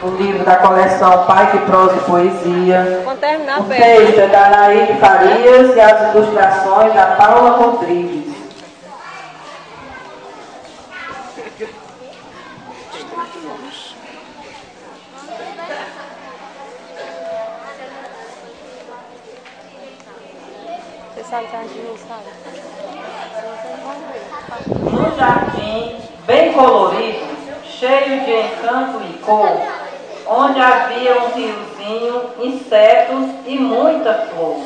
o livro da coleção Pai que Prosa e Poesia. Quando terminar, o texto é da Anaíde Farias e as ilustrações da Paula Rodrigues. Num jardim bem colorido, cheio de encanto e cor, onde havia um riozinho, insetos e muita flor.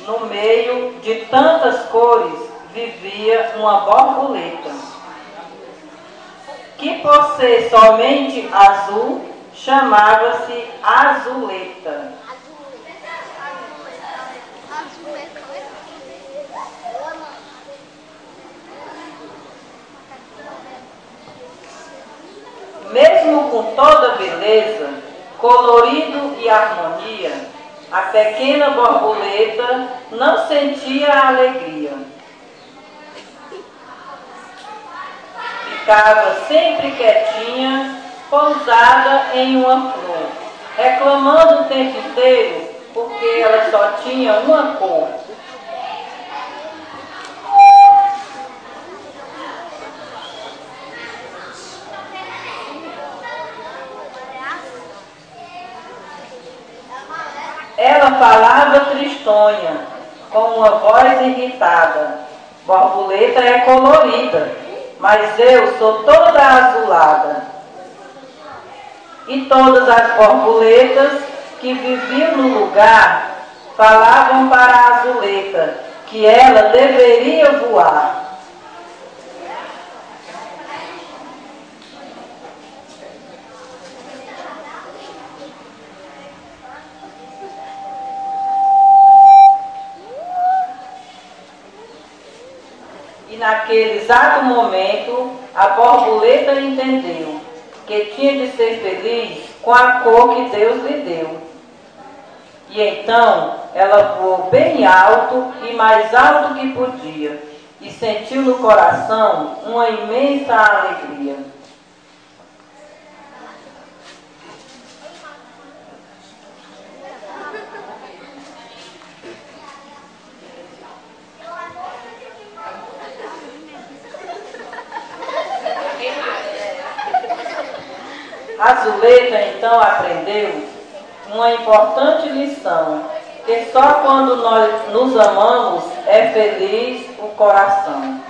No meio de tantas cores vivia uma borboleta, que por ser somente azul, chamava-se Azuleta. Mesmo com toda beleza, colorido e harmonia, a pequena borboleta não sentia alegria. Ficava sempre quietinha, pousada em uma flor, reclamando o tempo inteiro porque ela só tinha uma cor. Ela falava tristonha, com uma voz irritada. Borboleta é colorida, mas eu sou toda azulada. E todas as borboletas que viviam no lugar falavam para a azuleta que ela deveria voar. E naquele exato momento, a borboleta entendeu que tinha de ser feliz com a cor que Deus lhe deu. E então ela voou bem alto e mais alto que podia, e sentiu no coração uma imensa alegria. Azuleta então aprendeu uma importante lição, que só quando nós nos amamos é feliz o coração.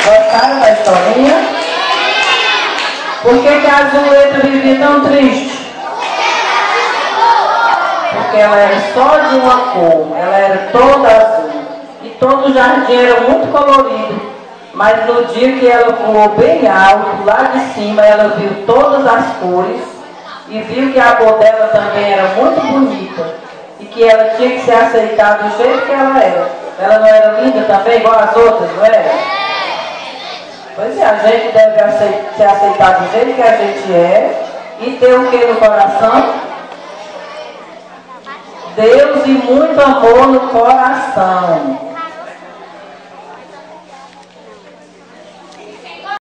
Gostaram da historinha? Por que a Azuleta vivia tão triste? Porque ela era só de uma cor, ela era toda azul. Todo o jardim era muito colorido, mas no dia que ela voou bem alto, lá de cima, ela viu todas as cores e viu que a cor dela também era muito bonita e que ela tinha que ser aceitada do jeito que ela era. Ela não era linda também, igual as outras, não era? Pois é, a gente deve ser aceitado do jeito que a gente é e ter o que no coração? Deus e muito amor no coração.